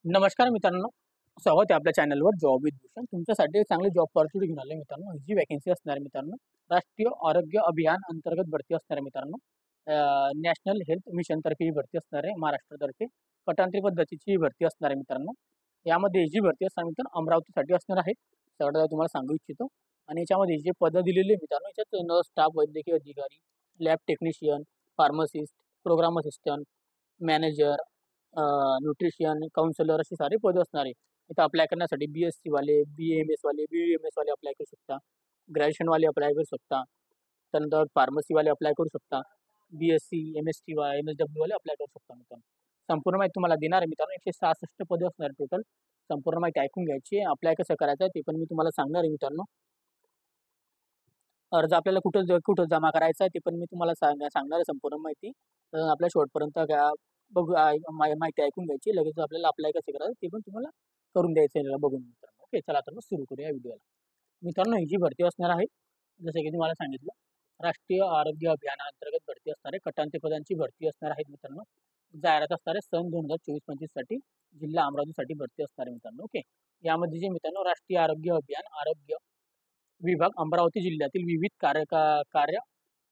नमस्कार मित्रांनो, स्वागत आहे आपल्या चॅनलवर जॉब विथ भूषण. तुमच्यासाठी चांगली जॉब ऑपॉर्च्युनिटी घेऊन आले मित्रांनो. ही जी वॅकन्सी असणार आहे मित्रांनो, राष्ट्रीय आरोग्य अभियान अंतर्गत भरती असणार आहे मित्रांनो. नॅशनल हेल्थ मिशन तर्फे ही भरती असणार आहे महाराष्ट्रातर्फे. कटांत्री पद्धतीची ही भरती असणार आहे मित्रांनो. यामध्ये जी भरती असणार मित्रांनो अमरावतीसाठी असणार आहे. सगळं तुम्हाला सांगू इच्छितो. आणि याच्यामध्ये जे पदं दिलेली आहे मित्रांनो, याच्यात नर्स स्टाफ, वैद्यकीय अधिकारी, lab technician, pharmacist, programme assistant, manager, nutrition, counsellor अशी सारी पदं असणार आहे. इथं अप्लाय करण्यासाठी BSc वाले, BAMS वाले, BUMS वाले अप्लाय करू शकता. ग्रॅज्युएशन वाले अप्लाय करू शकता. त्यानंतर फार्मसी वाले अप्लाय करू शकता. BSc, MSc MSW वाले अप्लाय करू शकता मित्रांनो. संपूर्ण माहिती तुम्हाला देणार आहे मित्रांनो. 166 पदं असणार टोटल. संपूर्ण माहिती ऐकून घ्यायची आहे. अप्लाय कसं करायचं आहे ते पण मी तुम्हाला सांगणार आहे मित्रांनो. अर्ज आपल्याला कुठं जमा करायचा आहे ते पण मी तुम्हाला सांगणार आहे संपूर्ण माहिती. आपल्या शेवटपर्यंत बघू माहिती ऐकून घ्यायची. लगेच आपल्याला अप्लाय कसे करायचं ते पण तुम्हाला करून द्यायचं आहे बघून मित्रांनो. ओके, चला तर मग सुरू करूया व्हिडिओला. मित्रांनो, ही जी भरती असणार आहे, जसं की तुम्हाला सांगितलं, राष्ट्रीय आरोग्य अभियानाअंतर्गत भरती असणार आहे. कटांती पदांची भरती असणार आहे मित्रांनो. जाहिरात असणार आहे सन 2024-25 साठी. जिल्हा अमरावतीसाठी भरती असणार आहे मित्रांनो. ओके, यामध्ये जे मित्रांनो राष्ट्रीय आरोग्य अभियान आरोग्य विभाग अमरावती जिल्ह्यातील विविध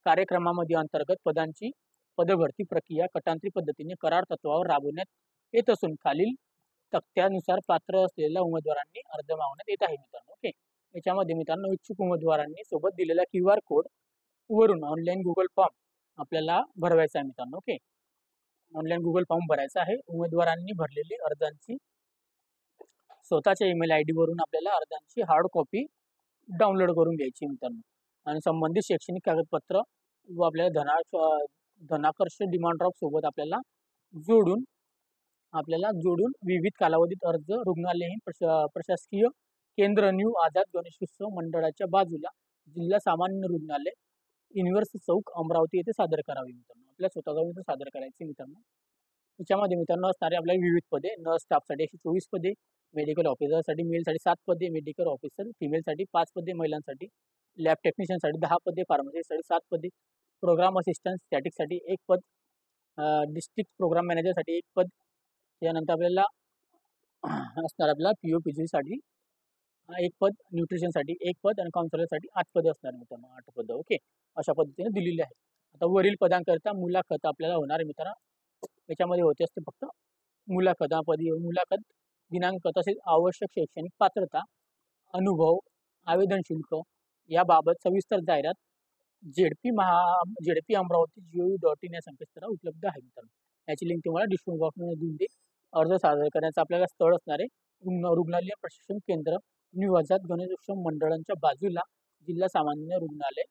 कार्यक्रमामध्ये अंतर्गत पदांची पदभरती प्रक्रिया कटांत्री पद्धतीने करार तत्वावर राबवण्यात येत असून खालील तक्त्यानुसार पात्र असलेल्या उमेदवारांनी अर्ज मागवण्यात येत आहे मित्रांनो. ओके, याच्यामध्ये मित्रांनो इच्छुक उमेदवारांनी सोबत दिलेला QR कोड वरून ऑनलाईन गुगल फॉर्म आपल्याला भरवायचा आहे मित्रांनो. ओके, ऑनलाईन गुगल फॉर्म भरायचा आहे. उमेदवारांनी भरलेली अर्जांची स्वतःच्या ईमेल ID वरून आपल्याला अर्जांची हार्ड कॉपी डाउनलोड करून घ्यायची मित्रांनो. आणि संबंधित शैक्षणिक कागदपत्र व आपल्याला धनाकर्ष डिमांड ड्राफ्ट सोबत जोडून विविध कालावधीत अर्ज रुग्णालयीन प्रशासकीय केंद्र न्यू आझाद गणेशोत्सव मंडळाच्या बाजूला जिल्हा सामान्य रुग्णालय युनिव्हर्सिटी चौक अमरावती येथे सादर करावे मित्रांनो. आपल्या स्वतः जाऊन इथे सादर करायचे मित्रांनो. याच्यामध्ये मित्रांनो असणारे आपल्याला विविध पदे. नर्स स्टाफसाठी 124 पदे, मेडिकल ऑफिसरसाठी मेलसाठी 7 पदे, मेडिकल ऑफिसर फिमेलसाठी 5 पदे, महिलांसाठी लॅब टेक्निशियनसाठी 10 पदे, फार्मसिस्टसाठी 7 पदे, प्रोग्राम असिस्टंट स्टॅटिकसाठी 1 पद, डिस्ट्रिक्ट प्रोग्राम मॅनेजरसाठी 1 पद. त्यानंतर आपल्याला असणार आपल्याला POPGसाठी 1 पद, न्यूट्रिशनसाठी 1 पद आणि काउन्सिलरसाठी 8 पदे असणार मित्रांनो. 8 पदं. ओके, अशा पद्धतीने दिलेली आहे. आता वरील पदांकरिता मुलाखत आपल्याला होणार आहे मित्रांनो. याच्यामध्ये होते असते फक्त मुलाखत दिनांक तसेच आवश्यक शैक्षणिक पात्रता, अनुभव, आवेदन शुल्क याबाबत सविस्तर जाहिरात झेडपी अमरावती gov.in या संकेतस्थळावर उपलब्ध आहे मित्रांनो. याची लिंक तुम्हाला डिस्क्रिप्शन बॉक्समध्ये देऊन देईल. अर्ज सादर करण्याचं आपल्याला स्थळ असणार आहे रुग्णालय प्रशिक्षण केंद्र न्यू आझाद गणेशोत्सव मंडळांच्या बाजूला जिल्हा सामान्य रुग्णालय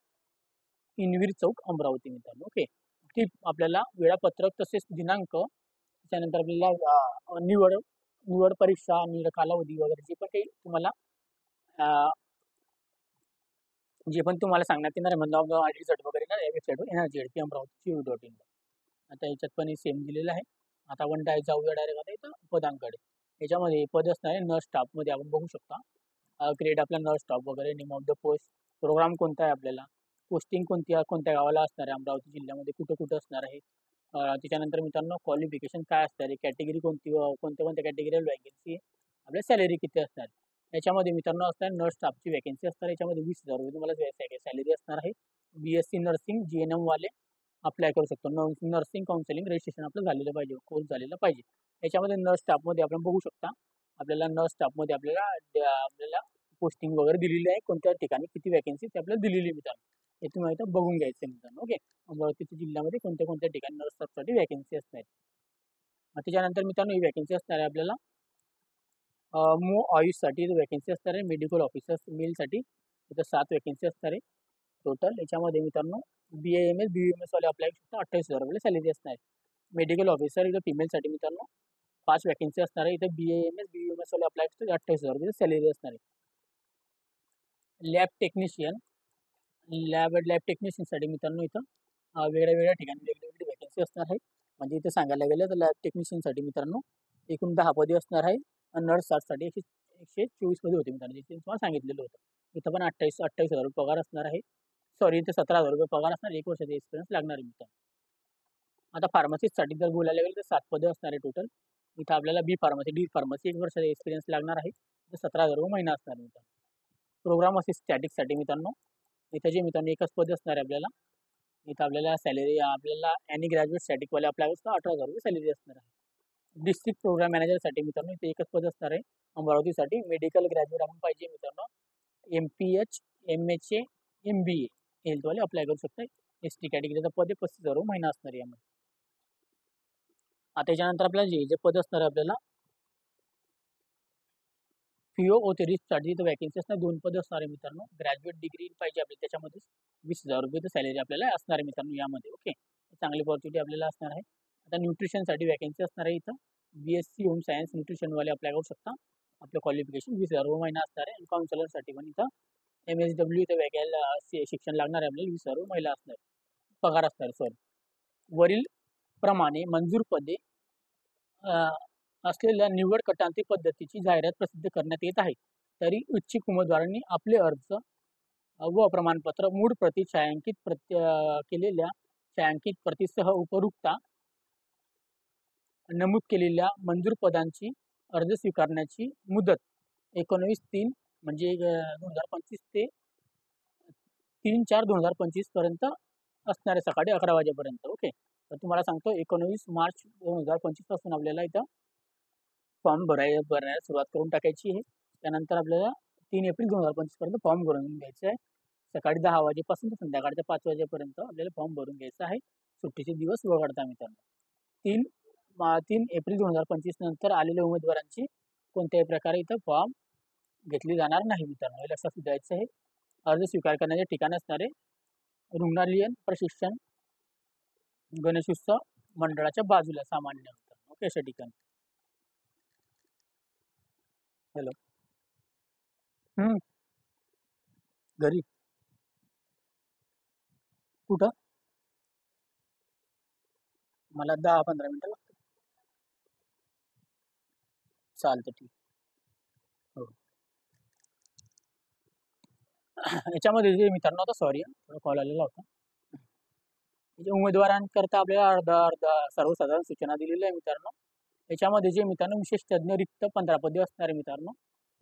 इनवीर चौक अमरावती मित्रांनो. ओके, की आपल्याला वेळापत्रक तसेच दिनांक, त्यानंतर आपल्याला निवड परीक्षा, कालावधी वगैरे जे पण तुम्हाला सांगण्यात येणार आहे म्हणजे ID वगैरे ना या वेबसाईटवर येणार झेडपी अमरावती gov.in. आता याच्यात पण सेम दिलेलं आहे. आता आपण जाऊया डायरेक्ट आता इथं पदांकडे. याच्यामध्ये पद असणार आहे नर्स स्टाफमध्ये आपण बघू शकता. ग्रेड आपला नर्स स्टाफ वगैरे, name of the post, programme कोणता आहे आपल्याला, पोस्टिंग कोणत्या गावाला असणार आहे, अमरावती जिल्ह्यामध्ये कुठं कुठं असणार आहे. त्याच्यानंतर मित्रांनो क्वालिफिकेशन काय असणार आहे, कॅटेगरी कोणत्या कॅटेगरीला वॅकन्सी, आपल्या सॅलरी किती असणार आहे. याच्यामध्ये मित्रांनो असणार नर्स स्टाफची वॅकन्सी असणार. याच्यामध्ये 20,000 रुपये तुम्हाला सॅलरी असणार आहे. BSc नर्सिंग GNM वाले अप्लाय करू शकतो. नर्सिंग काउन्सिलिंग रजिस्ट्रेशन आपलं झालेलं पाहिजे, कोर्स झालेला पाहिजे. याच्यामध्ये नर्स स्टाफमध्ये आपण बघू शकता आपल्याला नर्स स्टाफमध्ये आपल्याला पोस्टिंग वगैरे दिलेली आहे. कोणत्या ठिकाणी किती वॅकन्सी ते आपल्याला दिलेली मित्रांनो. हे तुम्ही इथं बघून घ्यायचं मित्रांनो. ओके, अमरावती जिल्ह्यामध्ये कोणत्या ठिकाणी नर्स स्टाफसाठी वॅकन्सी असणार. त्याच्यानंतर मित्रांनो ही वॅकन्सी असणार आहे आपल्याला आयुषसाठी वॅकन्सी असणार आहे. मेडिकल ऑफिसर मेलसाठी इथं 7 वॅकन्सी असणार आहे टोटल. याच्यामध्ये मित्रांनो BAMS BUMS वाले अप्लाय करू शकता. 28,000 रुपये सॅलरी असणार आहे. मेडिकल ऑफिसर इथं फिमेलसाठी मित्रांनो 5 वॅकन्सी असणार आहे. इथं BAMS BUMS वाले अप्लाय करू 28,000 रुपये सॅलरी असणार आहे. लॅब टेक्निशियनसाठी मित्रांनो इथं वेगळ्या ठिकाणी वेगवेगळी वॅकन्सी असणार आहे. म्हणजे इथे सांगायला गेलं तर लॅब टेक्निशियनसाठी मित्रांनो एकूण 10 पदे असणार आहे. नर्स स्टाफसाठी 124 पदे होते मित्रांनो, जे तुम्हाला सांगितलेलं होतं. इथं पण 28,000 रुपये पगार असणार आहे. सॉरी, इथे 17,000 रुपये पगार असणार. 1 वर्षाचा एक्सपिरियन्स लागणार आहे मित्रांनो. आता फार्मसिस्टसाठी जर बोलायला गेलं तर 7 पदे असणार आहे टोटल. इथं आपल्याला बी फार्मसी, डी फार्मसी 1 वर्षाचा एक्सपिरियन्स लागणार आहे. 17,000 रुपये महिना असणार मित्रांनो. प्रोग्राम असिस्ट स्टॅटिकसाठी मित्रांनो इथं जे मित्रांनो एकच पद असणार आहे आपल्याला. इथं आपल्याला सॅलरी आपल्याला एनी ग्रॅज्युएट स्टॅटिकवाले अप्लाय करता 18,000 रुपये सॅलरी असणार आहे. डिस्ट्रिक्ट प्रोग्राम मॅनेजरसाठी मित्रांनो इथे एकच पद असणार आहे अमरावतीसाठी. मेडिकल ग्रॅज्युएट आपण पाहिजे मित्रांनो. MPH, MHA, MBA हेल्थवाले अप्लाय करू शकता. ST कॅटेगरीचं पद 35,000 रुपये महिना असणार आहे यामध्ये. आता त्याच्यानंतर आपल्याला जे पद असणार आहे आपल्याला PO ऑथोरिस्टसाठी इथं वॅकन्सी असणार 2 पद असणार आहे मित्रांनो. ग्रॅज्युएट डिग्री पाहिजे आपल्याला त्याच्यामध्ये 20,000 रुपये तर सॅलरी आपल्याला असणार आहे मित्रांनो यामध्ये. ओके, चांगली ऑपॉर्च्युनिटी आपल्याला असणार आहे. आता न्यूट्रिशनसाठी वॅकन्सी असणार आहे इथं. BSc होम सायन्स न्यूट्रिशनवाले अप्लाय करू शकता. आपलं क्वालिफिकेशन 20,000 रुपये महिना असणार आहे. आणि काउन्सिलरसाठी पण इथं MSW इथं वेगळ्या शिक्षण लागणार आहे आपल्याला 20,000 रुपये महिना असणार पगार असणार सॉरी. वरील प्रमाणे मंजूर पदे असलेल्या निवड कटांती पद्धतीची जाहिरात प्रसिद्ध करण्यात येत आहे. तरी इच्छुक उमेदवारांनी आपले अर्ज व प्रमाणपत्र मूळ प्रती छायांकित केलेल्या छायांकित प्रतीसह उपयुक्ता नमूद केलेल्या मंजूर पदांची अर्ज स्वीकारण्याची मुदत 19/3 म्हणजे 2025 ते 3/4/2025 पर्यंत असणार आहे सकाळी 11 वाजेपर्यंत. ओके, तर तुम्हाला सांगतो 19 मार्च 2025 पासून आपल्याला इथं फॉर्म भरायला सुरुवात करून टाकायची आहे. त्यानंतर आपल्याला 3 एप्रिल 2025 पर्यंत फॉर्म भरून घ्यायचा आहे. सकाळी 10 वाजेपासून तर संध्याकाळच्या 5 वाजेपर्यंत आपल्याला फॉर्म भरून घ्यायचा आहे. सुट्टीचे दिवस वगळता मित्रांनो. 3 एप्रिल 2025 नंतर आलेल्या उमेदवारांची कोणत्याही प्रकारे इथं फॉर्म घेतली जाणार नाही मित्रांनो, हे लक्षात द्यायचं आहे. अर्ज स्वीकार करण्याचे ठिकाण असणारे रुग्णालयीन प्रशिक्षण गणेशोत्सव मंडळाच्या बाजूला सामान्य मित्रांनो. ओके, अशा ठिकाणी. हॅलो. घरी कुठं? मला 10-15 मिनिटं लागतात. चालतं, ठीक. हो. याच्यामध्ये जे मित्रांनो आता सॉरी थोडा कॉल आलेला होता. उमेदवारांकरता आपल्याला अर्धा सर्वसाधारण सूचना दिलेल्या आहे मित्रांनो. याच्यामध्ये जे मित्रांनो विशेष तज्ञ रिक्त 15 पदे असणार आहे मित्रांनो.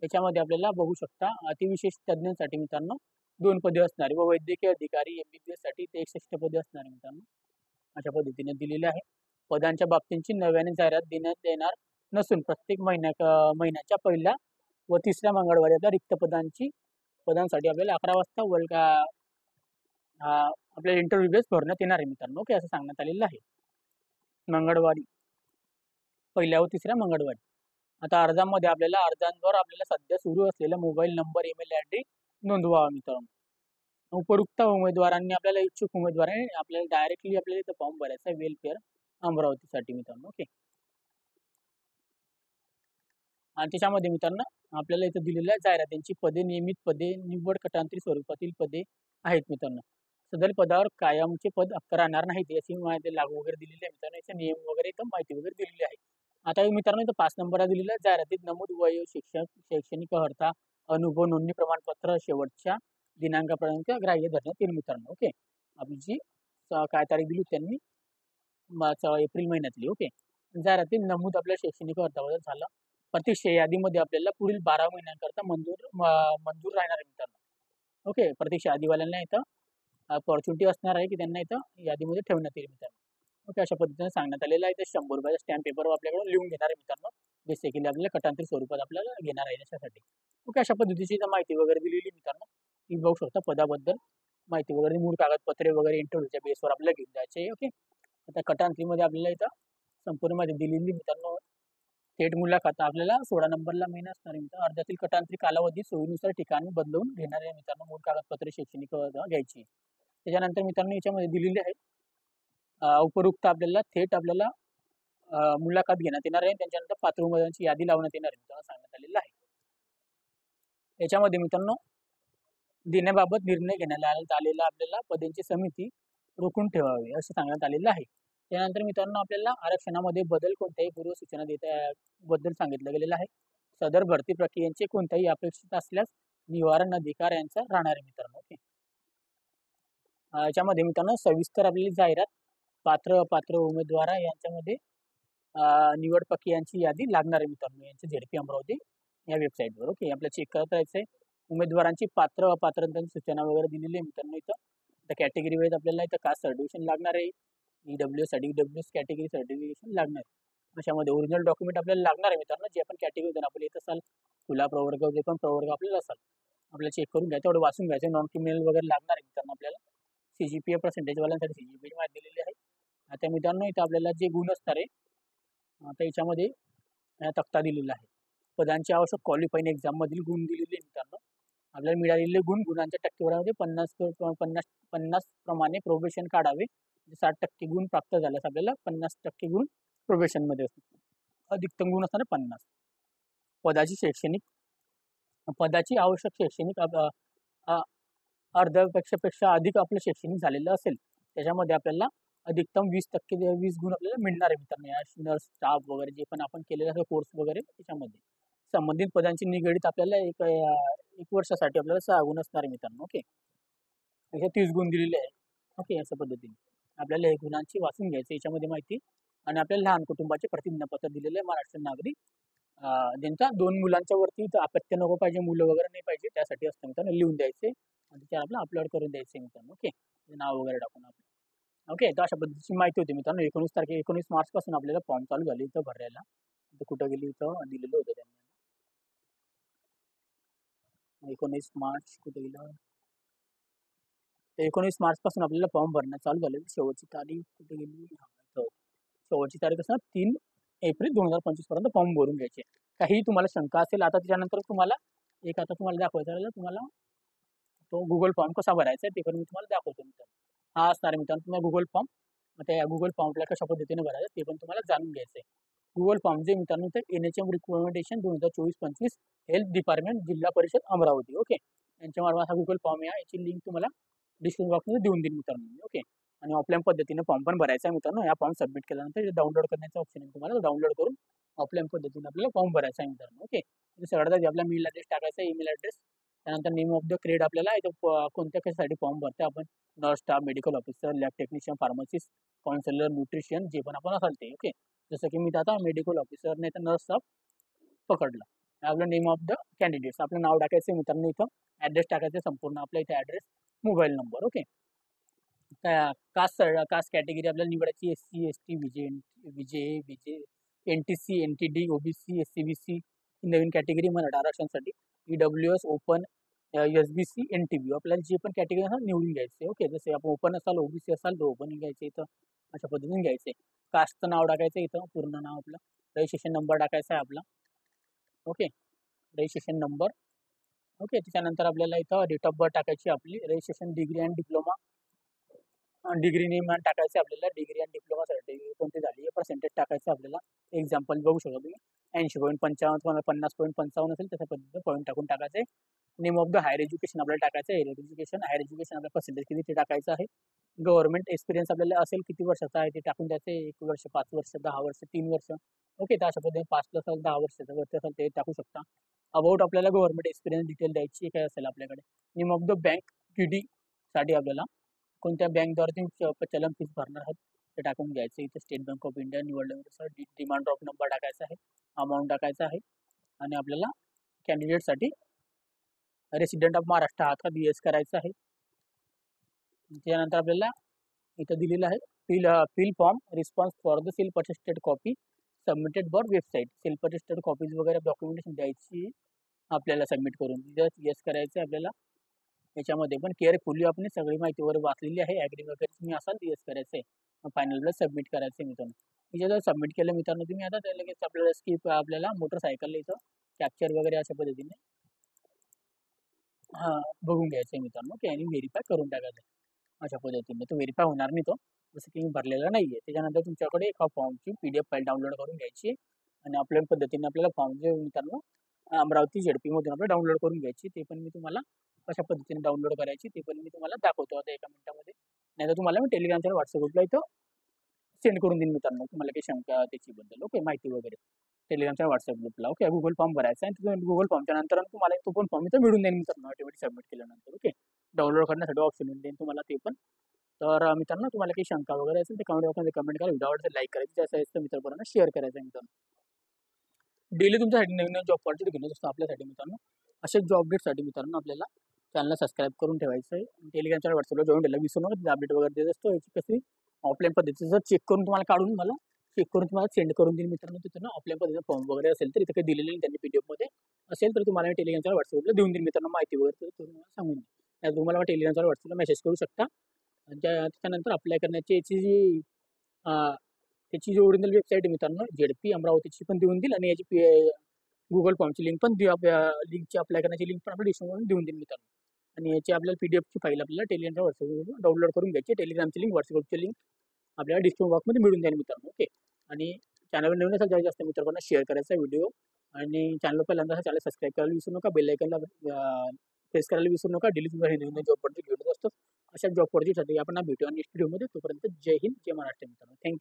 याच्यामध्ये आपल्याला बघू शकता अतिविशेष तज्ञांसाठी मित्रांनो 2 पदे असणार आहे व वैद्यकीय अधिकारी MBBS साठी ते 61 पदे असणार आहे मित्रांनो. अशा पद्धतीने दिलेले आहे. पदांच्या बाबतींची नव्याने जाहिरात देण्यात येणार नसून प्रत्येक महिन्याच्या पहिल्या व तिसऱ्या मंगळवारी आपल्या रिक्त पदांसाठी आपल्याला 11 वाजता आपल्याला इंटरव्ह्यू बेस भरण्यात येणार आहे मित्रांनो. ओके, असं सांगण्यात आलेलं आहे. मंगळवारी पहिल्या व तिसऱ्या मंगळवारी. आता अर्जांवर आपल्याला सध्या सुरू असलेला मोबाईल नंबर, ईमेल आयडी नोंदवावा मित्रांनो. उपयुक्त उमेदवारांनी आपल्याला इच्छुक उमेदवारांनी आपल्याला डायरेक्टली आपल्याला इथं फॉर्म भरायचा आहे वेलफेअर अमरावतीसाठी मित्रांनो. ओके, आणि त्याच्यामध्ये मित्रांनो आपल्याला इथं दिलेल्या जाहिरातींची पदे नियमित पदे निवड कटांतरी स्वरूपातील पदे आहेत मित्रांनो. सदर पदावर कायमचे पद राहणार नाहीत याची माहिती लागू वगैरे दिलेली आहे मित्रांनो. याचे नियम वगैरे इथं माहिती वगैरे दिलेली आहे. आता मित्रांनो इथं 5 नंबरला दिलेल्या जाहिरातीत नमूद वय, शैक्षणिक अर्हता, अनुभव, नोंदणी प्रमाणपत्र शेवटच्या दिनांकापर्यंत ग्राह्य धरण्यात येईल मित्रांनो. ओके, आपली जी काय तारीख दिली त्यांनी एप्रिल महिन्यातली. ओके, जाहिरातीत नमूद आपल्या शैक्षणिक अर्हताबद्दल झालं. प्रतीक्षा यादीमध्ये आपल्याला पुढील 12 महिन्यांकरता मंजूर राहणार आहे मित्रांनो. ओके, प्रतीक्षा यादीवाल्यांना इथं ऑपॉर्च्युनिटी असणार आहे की त्यांना इथं यादीमध्ये ठेवण्यात येईल मित्रांनो. ओके, अशा पद्धतीने सांगण्यात आलेलं आहे. इथे 100 रुपयाचा स्टॅम्प पेपर आपल्याकडे लिहून घेणार आहे मित्रांनो. बेसिकली आपल्याला कटांतरी स्वरूपात आपल्याला घेणार आहे याच्यासाठी. ओके, अशा पद्धतीची माहिती वगैरे दिलेली मित्रांनो. तुम्ही बघू शकता पदाबद्दल माहिती वगैरे, मूळ कागदपत्रे वगैरे इंटरव्ह्यूच्या बेसवर आपल्याला घेऊन जायचे. ओके, आता कटांतरीमध्ये आपल्याला इथं संपूर्ण माहिती दिलेली मित्रांनो. थेट मुलाखत आपल्याला 16 नंबरला मेन असणार आहे मित्रांनो. अर्जातील कटांतरी कालावधी सोयीनुसार ठिकाणी बदलवून घेणार आहे मित्रांनो. मूळ कागदपत्रे शैक्षणिक घ्यायची. त्याच्यानंतर मित्रांनो याच्यामध्ये दिलेली आहे उपयुक्त आपल्याला थेट आपल्याला मुलाखत घेण्यात येणार आहे. त्याच्यानंतर पात्र उमेदवारांची यादी लावण्यात येणार आहे मित्रांनो, सांगण्यात आलेलं आहे. याच्यामध्ये मित्रांनो देण्याबाबत निर्णय घेण्यात आलेला आपल्याला पदांची समिती रोखून ठेवावी असं सांगण्यात आलेलं आहे. त्यानंतर मित्रांनो आपल्याला आरक्षणामध्ये बदल कोणत्याही पूर्व सूचना बद्दल सांगितलं गेलेलं आहे. सदर भरती प्रक्रियेचे कोणत्याही अपेक्षित असल्यास निवारण अधिकार यांचा राहणार आहे मित्रांनो. ओके, याच्यामध्ये मित्रांनो सविस्तर आपल्याला जाहिरात पात्र उमेदवार यांच्यामध्ये निवड प्रक्रियांची यादी लागणार आहे मित्रांनो यांच्या झेडपी अमरावती या वेबसाईटवर. ओके, आपल्याला चेक करत राहायचं आहे. उमेदवारांची अपात्रतांची सूचना वगैरे दिलेली आहे मित्रांनो इथं. तर कॅटेगरी वाईज आपल्याला इथं कास्ट सर्टिफिकेशन लागणार आहे, EWS EWS कॅटेगरी सर्टिफिकेशन लागणार आहे. अशामध्ये ओरिजिनल डॉक्युमेंट आपल्याला लागणार आहे मित्रांनो. जे आपण कॅटेगरी आपण येत असाल, खुला प्रवर्ग, जे पण प्रवर्ग आपल्याला असाल, आपल्याला चेक करून घ्यायचं, तेवढं वाचून घ्यायचं. नॉन क्रिमिनल वगैरे लागणार आहे मित्रांनो आपल्याला. CGPA पर्सेंटेजवाल्यांसाठी CGPA माहिती दिलेली आहे. आता मित्रांनो इथं आपल्याला जे गुण असणार आहे, आता याच्यामध्ये तक्ता दिलेला आहे. पदांची आवश्यक क्वालिफाईंग एक्झाममधील गुण दिलेले मित्रांनो. आपल्याला मिळालेले गुणांच्या टक्केवारीमध्ये 50 प्रमाणे प्रोबेशन काढावे. 60% गुण प्राप्त झाल्यास आपल्याला 50% गुण प्रोबेशनमध्ये असतात. अधिकतम गुण असणार 50. पदाची आवश्यक शैक्षणिक अर्ध्यापेक्षा अधिक आपलं शैक्षणिक झालेलं असेल, त्याच्यामध्ये आपल्याला अधिकतम 20 गुण आपल्याला मिळणार आहे मित्रांनो. या नर्स स्टाफ वगैरे जे पण आपण केलेलं आहे कोर्स वगैरे त्याच्यामध्ये संबंधित पदांची निगडीत आपल्याला एक वर्षासाठी आपल्याला 6 गुण असणार आहे मित्रांनो. ओके, असे 30 गुण दिलेले आहे. ओके, अशा पद्धतीने आपल्याला हे गुणांची वाचून घ्यायचं याच्यामध्ये माहिती. आणि आपल्याला लहान कुटुंबाचे प्रतिज्ञापत्र दिलेले आहे महाराष्ट्र नागरिक, ज्यांच्या 2 मुलांच्या वरती अपत्य नको पाहिजे, मुलं वगैरे नाही पाहिजे, त्यासाठी असतं मित्रांनो. लिहून द्यायचे आणि त्याच्यावर आपल्याला अपलोड करून द्यायचे मित्रांनो. ओके, नाव वगैरे टाकून आपलं. ओके, तर अशा पद्धतीची माहिती होती मित्रांनो. 19 मार्च पासून आपल्याला फॉर्म चालू झाले इथं भरायला. इथं कुठं गेली इथं दिलेलं होतं त्यांनी. 19 मार्च कुठे गेलं, 19 मार्च पासून आपल्याला फॉर्म भरणं चालू झाले. शेवटची तारीख कुठे गेली, शेवटची तारीख असणार 3 एप्रिल 2025 पर्यंत फॉर्म भरून घ्यायचे. काही तुम्हाला शंका असेल आता त्याच्यानंतर तुम्हाला आता तुम्हाला दाखवायचं आहे, तुम्हाला तो गुगल फॉर्म कसा भरायचा आहे ते पण मी तुम्हाला दाखवतो मित्रांनो. हा असणार आहे मित्रांनो तुम्हाला गुगल फॉर्म. मग त्या गुगल फॉर्मला कशा पद्धतीने भरायचं ते पण तुम्हाला जाणून घ्यायचं आहे. गुगल फॉर्म जे मित्रांनो ते NHM रिकमेंडेशन 2024-25 हेल्थ डिपार्टमेंट जिल्हा परिषद अमरावती. ओके, यांच्यामार्फत हा गुगल फॉर्म याची लिंक तुम्हाला डिस्क्रिप्शन बॉक्समध्ये देऊन देईल मित्रांनो. ओके, आणि ऑफलाईन पद्धतीने फॉर्म पण भरायचा आहे मित्रांनो. या फॉर्म सबमिट केल्यानंतर डाउनलोड करण्याचा ऑप्शन आहे, तुम्हाला डाउनलोड करून ऑफलाईन पद्धतीने आपल्याला फॉर्म भरायचा आहे मित्रांनो. ओके, सगळ्यात आधी आपला मेल ॲड्रेस टाकायचा, ईमेल ॲड्रेस, त्यानंतर नेम ऑफ द ग्रेड आपल्याला इथं कोणत्या कशासाठी फॉर्म भरते आपण, nurse staff, medical officer, lab technician, pharmacist, counsellor, nutrition, जे पण आपण असाल ते. ओके, जसं की मी आता मेडिकल ऑफिसर नाही तर नर्स स्टाफ पकडला. आपलं नेम ऑफ द कॅन्डिडेट्स, आपलं नाव टाकायचं मित्रांनो. इथं ॲड्रेस टाकायचं संपूर्ण आपल्या इथे address, mobile number. Okay, caste category आपल्याला निवडायची SC ST VJ NTC NTD OBC SCBC नवीन कॅटेगरी मराठा आरक्षणासाठी EWS ओपन SBC NTB आपल्याला जे पण कॅटेगरी असेल निवडून घ्यायचे. ओके, जसे आपण ओपन असाल OBC असाल तर ओपन घ्यायचे इथं, अशा पद्धतीने घ्यायचे. कास्टचं नाव टाकायचं इथं, पूर्ण नाव आपलं, रजिस्ट्रेशन नंबर टाकायचा आहे आपला. Okay, registration number. ओके, त्याच्यानंतर आपल्याला इथं डेट ऑफ बर्थ टाकायची आपली, registration, degree and diploma, degree name टाकायचं आपल्याला, डिग्री अँड डिप्लोमा सर्टिफिकेट कोणती झाली आहे, पर्सेंटेज टाकायचं आपल्याला. एक्झाम्पल बघू शकता तुम्ही, 80.55 तुम्हाला 50.55 असेल तशा पद्धतीने पॉईंट टाकून टाकायचं आहे. Name of the higher education आपल्याला टाकायचं आहे, हायर एज्युकेशन आपल्या पर्सेंटेज किती ते टाकायचं आहे. गव्हर्नमेंट एक्सपिरियन्स आपल्याला असेल किती वर्षाचा आहे ते टाकून द्यायचं आहे, 1 वर्ष, 5 वर्ष, 10 वर्ष, 3 वर्ष. ओके, तर अशा पद्धतीने 5 असेल 10 वर्षाचं वरती असेल ते टाकू शकता. अबाउट आपल्याला गव्हर्नमेंट एक्सपिरियन्स डिटेल द्यायची काय असेल आपल्याकडे. Name of the bank, TD साठी आपल्याला कोणत्या बँकद्वारे तुम्ही चलन फीस भरणार आहात ते टाकून घ्यायचं. इथे स्टेट बँक ऑफ इंडिया निवडल्यानुसार डिमांड ड्रॉप नंबर टाकायचा आहे, अमाऊंट टाकायचा आहे. आणि आपल्याला कॅन्डिडेटसाठी रेसिडेंट ऑफ महाराष्ट्र आहात का BS करायचं आहे. त्यानंतर आपल्याला इथं दिलेलं आहे fill form response for the self attested copy submitted for website. Self attested copies वगैरे डॉक्युमेंटेशन द्यायची आपल्याला सबमिट करून, येस करायचं आहे आपल्याला. याच्यामध्ये पण केअरफुली आपण सगळी माहिती वगैरे वाचलेली आहे. ॲग्री वगैरे तुम्ही असाल येस करायचं आहे, फायनलला सबमिट करायचं आहे मित्रांनो. जर सबमिट केलं मित्रांनो तुम्ही आता त्या लगेच आपल्याला स्किप आपल्याला मोटरसायकल इथं कॅप्चर वगैरे अशा पद्धतीने बघून घ्यायचं आहे मित्रांनो. ओके, आणि व्हेरीफाय करून टाकायचं अशा पद्धतीने. तो व्हेरीफाय होणार नाही तो, जसं की मी भरलेला नाही आहे. त्याच्यानंतर तुमच्याकडे एका फॉर्मची PDF फाईल डाउनलोड करून घ्यायची आणि आपल्या पद्धतीने आपल्याला फॉर्म जे मित्रांनो अमरावती ZP मधून आपल्याला डाउनलोड करून घ्यायची. ते पण मी तुम्हाला कशा पद्धतीने डाउनलोड करायची ते पण मी तुम्हाला दाखवतो आता एका मिनिटामध्ये. नाहीतर तुम्हाला मी टेलिग्रामच्या WhatsApp ग्रुपला इथं सेंड करून देईन मित्रांनो, तुम्हाला काही शंका त्याच्याबद्दल. ओके, माहिती वगैरे टेलिग्रामच्या WhatsApp ग्रुपला. ओके, गुगल फॉर्म भरायचा आहे. गुगल फॉर्मच्या नंतर तुम्हाला तो पण फॉर्म इथं मिळून देईन मित्रांनो ऑटोमॅटिक सबमिट केल्यानंतर. ओके, डाउनलोड करण्यासाठी ऑप्शन येऊन देईन तुम्हाला ते पण. तर मित्रांनो, तुम्हाला काही शंका वगैरे असेल तर कमेंट बॉक्समध्ये कमेंट करा. व्हिडिओ आवडल्यास लाईक करायची, जास्तीत जास्त मित्रांपर्यंत शेअर करायचं आहे मित्रांनो. डेली तुमच्यासाठी नवीन जॉब अपॉर्च्युनिटी घेऊन असतो आपल्यासाठी मित्रांनो. असे जॉब अपडेटसाठी मित्रांनो आपल्याला चॅनलला सबस्क्राईब करून ठेवायचं आहे. टेलिग्राम चॅनल व्हॉट्सअपला जॉईन ठेवायला विसरू नका. तिथे अपडेट वगैरे देत असतो. याची कशी ऑफलाईन पद्धतीचं चेक करून तुम्हाला काढून मला चेक करून तुम्हाला सेंड करून देईल मित्रांनो. तिथं ऑफलाईन पद्धतीचा फॉर्म वगैरे असेल तर इथे काही दिलेलं नाही त्यांनी पीडीएफमध्ये असेल तर तुम्हाला टेलिग्राम चॅनल व्हॉट्सअपला देऊन देईल मित्रांनो. माहिती वगैरे तर तुम्हाला सांगून देईल. त्यात तुम्हाला टेलिग्राम चॅनल व्हॉट्सअपला मेसेज करू शकता. आणि त्याच्यानंतर अप्लाय करण्याची याची जी त्याची जी ओरिजिनल वेबसाईट आहे मित्रांनो झेडपी अमरावतीची पण देऊन देईल आणि याची गुगल फॉर्मची लिंक पण लिंकची अप्लाय करण्याची लिंक पण आपल्या डिस्क्रिप्शनमध्ये देऊन देईल मित्रांनो. आणि याची आपल्याला पीडीएफची फाईल आपल्याला टेलिग्रामच्या व्हॉट्सअपवरून डाउनलोड करून घ्यायची. टेलिग्रामची लिंक व्हॉट्सअपची लिंक आपल्याला डिस्क्रिप्शन बॉक्समध्ये मिळून जाईल मित्रांनो. ओके. आणि चॅनलवर नवीन असेल जास्त मित्रांना शेअर करायचा व्हिडिओ आणि चॅनल पहिल्यांदा चॅनल सबस्क्राईब करायला विसरू नका. बेल आयकॉनला प्रेस करायला विसरू नका. डेली तुम्हाला हे नवीन जॉब अपडेट घेऊन असतो. अशा जॉब अपडेटसाठी आपण भेटूया नेक्स्ट व्हिडिओमध्ये. तोपर्यंत जय हिंद, जय महाराष्ट्र मित्रांनो. थँक्यू.